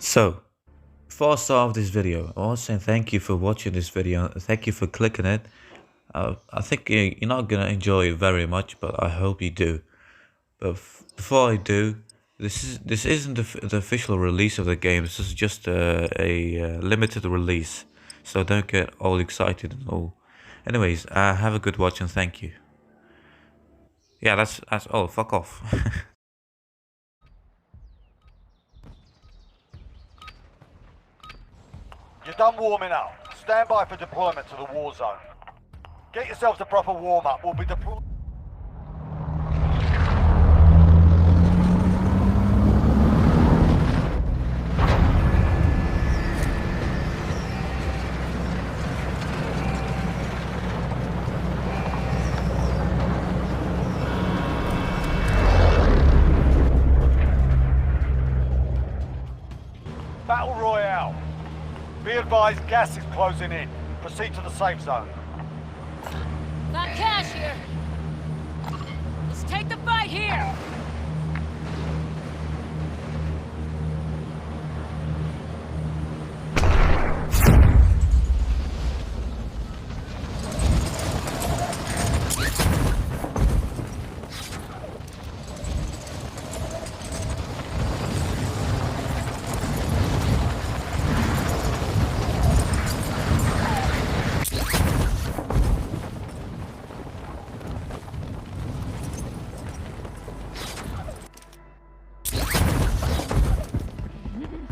So, before I start off this video, I want to say thank you for watching this video. Thank you for clicking it. I think you're not gonna enjoy it very much, but I hope you do. But before I do, this isn't the official release of the game. This is just a limited release, so don't get all excited and all. Anyways, have a good watch and thank you. Yeah, that's all. Fuck off. You're done warming up. Stand by for deployment to the war zone. Get yourselves a proper warm-up. We'll be deployed. Battle Royale. Be advised, gas is closing in. Proceed to the safe zone. Got cash here. Let's take the fight here.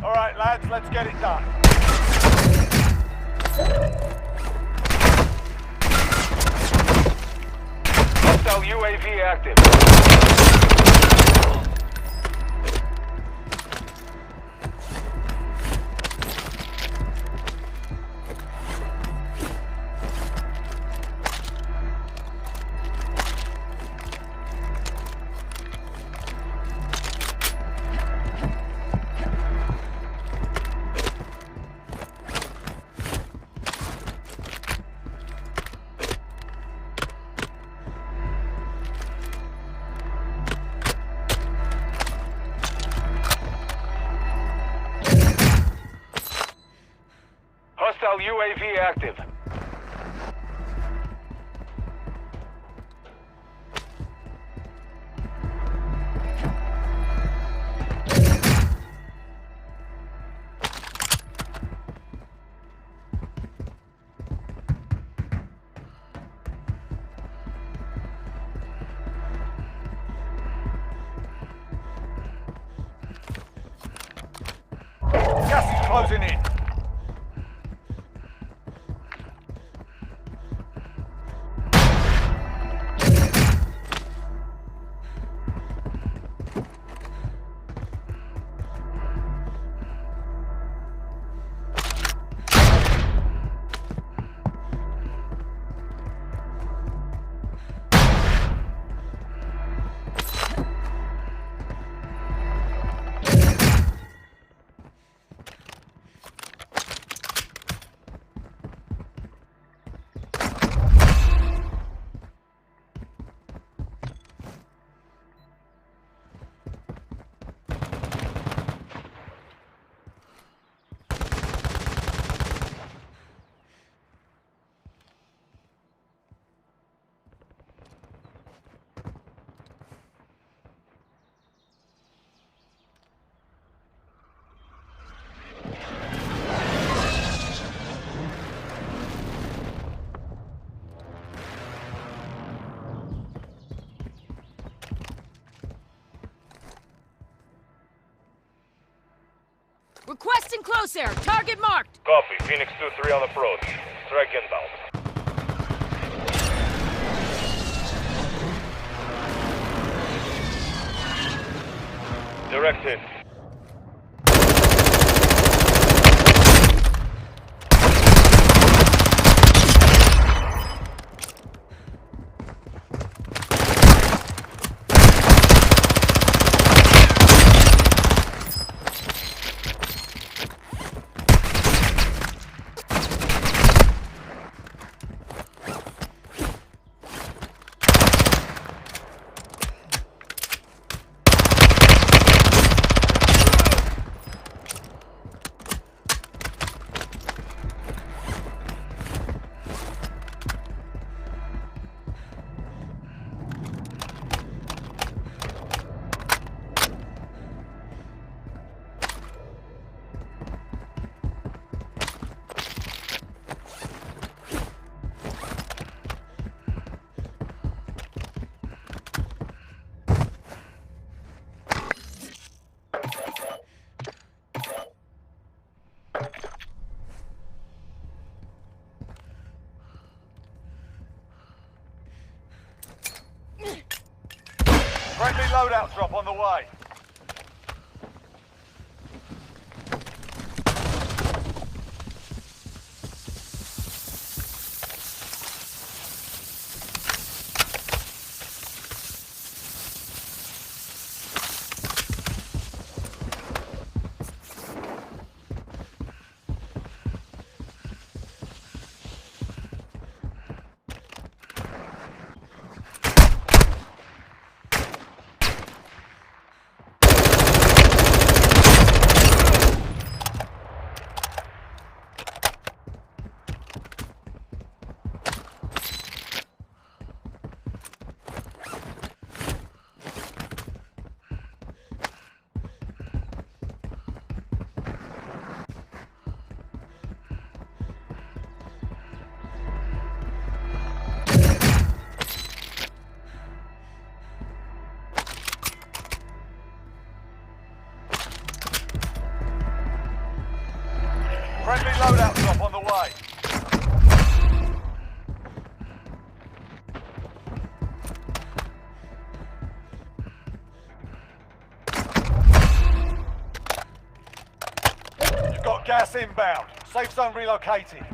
All right, lads, let's get it done. Hostile UAV active. Hostile UAV active. Gas is closing in. Requesting close air. Target marked. Copy. Phoenix 2-3 on approach. Strike inbound. Direct hit. Friendly loadout drop on the way. Friendly loadout drop on the way. You've got gas inbound. Safe zone relocated.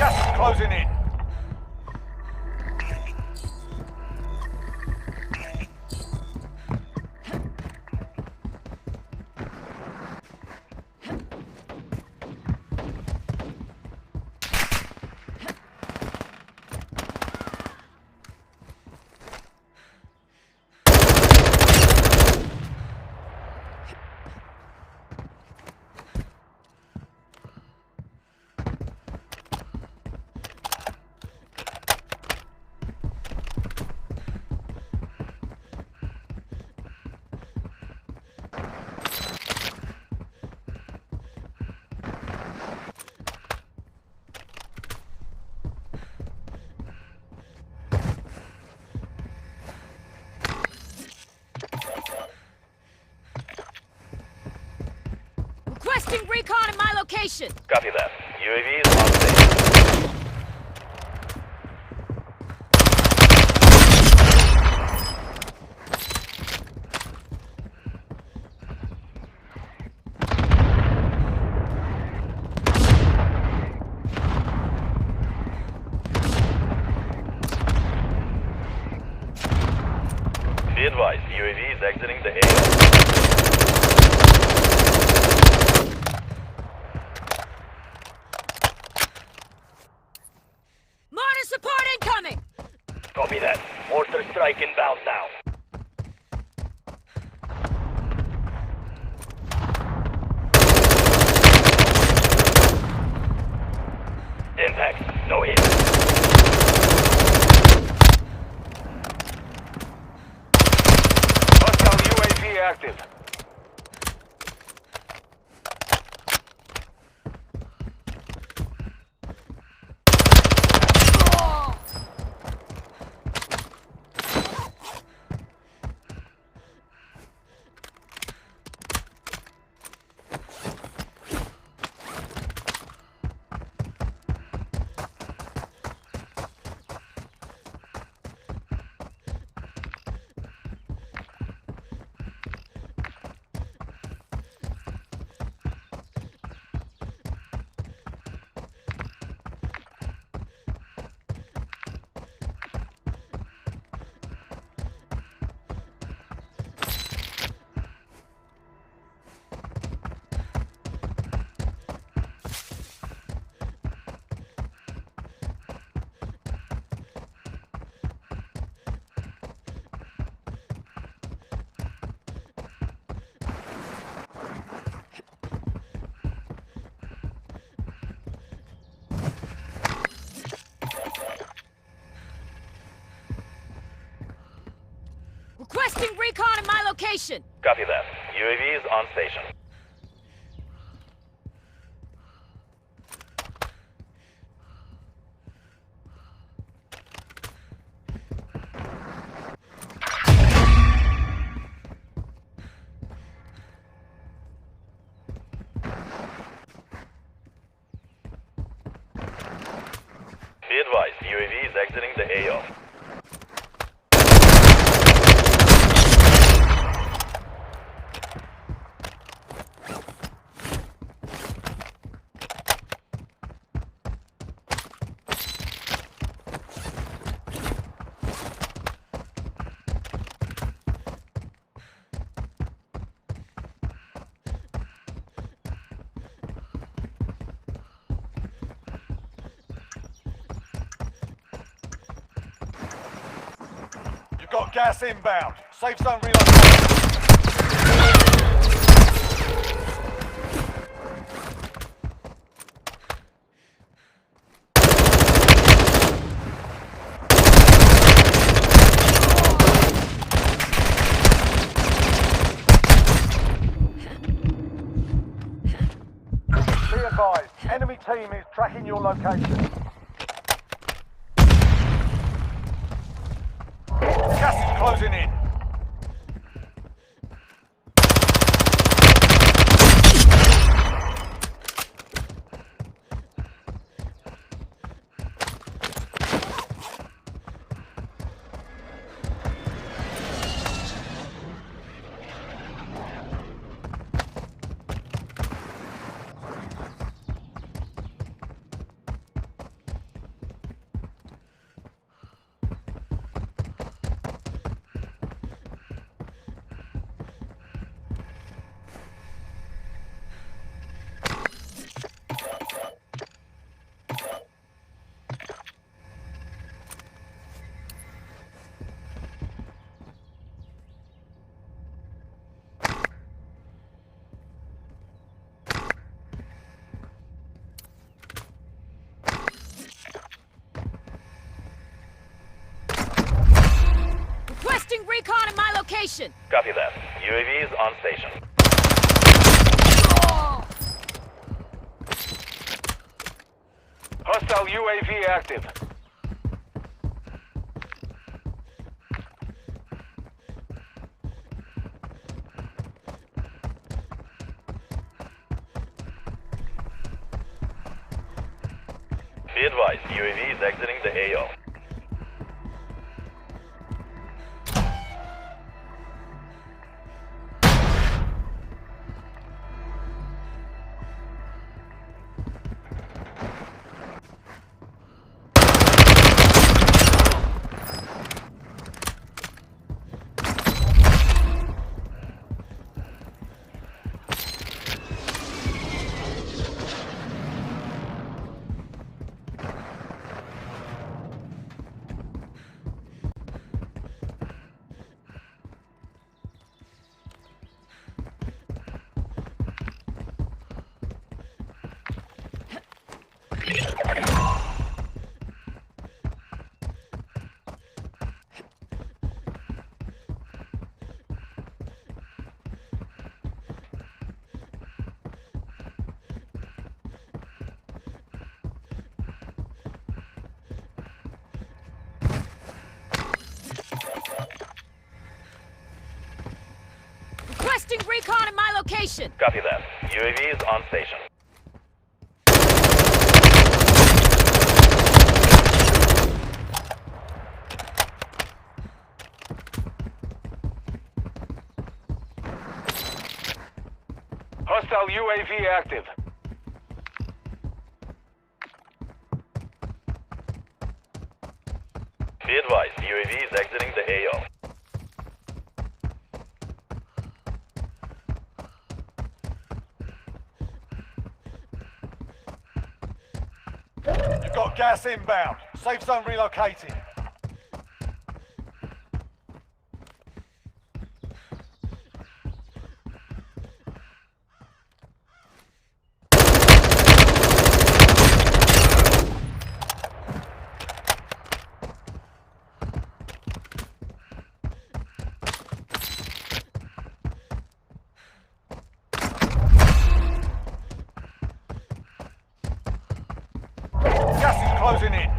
Gas is closing in. Requesting recon in my location. Copy that. UAV is on station. Be advised, UAV is exiting the AO. Mortar support incoming! Copy that. Mortar strike inbound now. Impact. No hit. Hostile UAV active. Requesting recon in my location. Copy that. UAV is on station. Be advised, UAV is exiting the AO. You've got gas inbound. Safe zone relocated. Be advised, enemy team is tracking your location. Gas is closing in. Requesting recon in my location. Copy that. UAV is on station. Oh. Hostile UAV active. Be advised, UAV is exiting the AO. Requesting recon in my location. Copy that. UAV is on station. Hostile UAV active. Be advised, UAV is exiting the AO. You've got gas inbound. Safe zone relocated. closing in.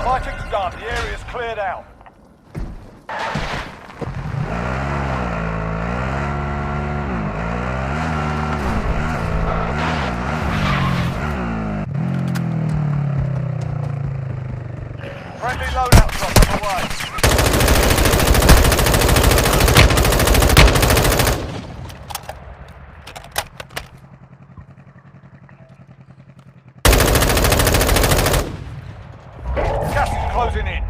Fighting's done. The area's cleared out. Friendly loadout drop on the way. Gas is closing in.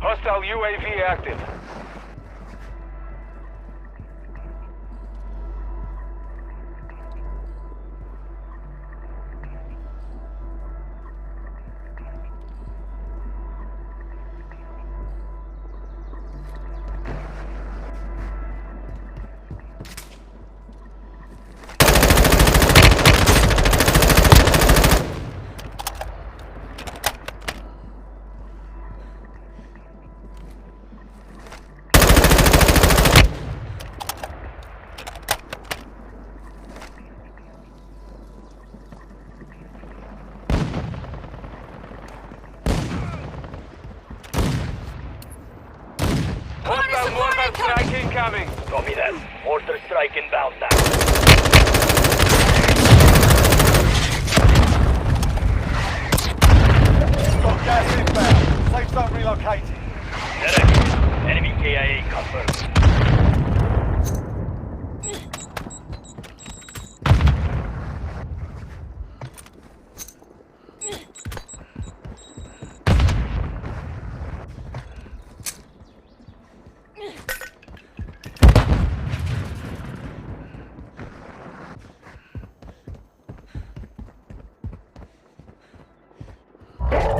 Hostile UAV active. Hostile mortar strike incoming. Copy that. Mortar strike inbound now. Got gas inbound. Safe zone relocated. Derek, enemy KIA confirmed.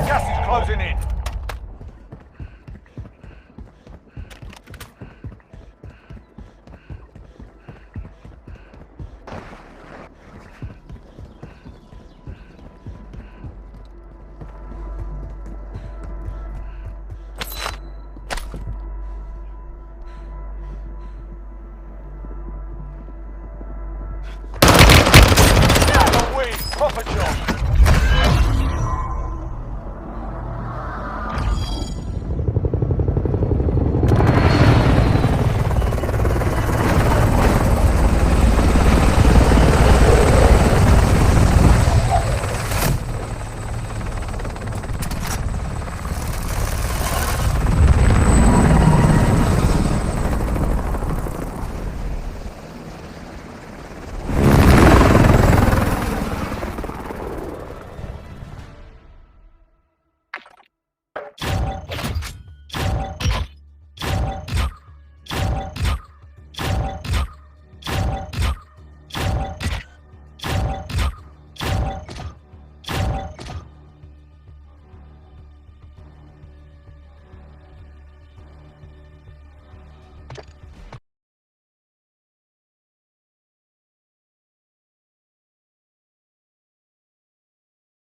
Gas is closing in.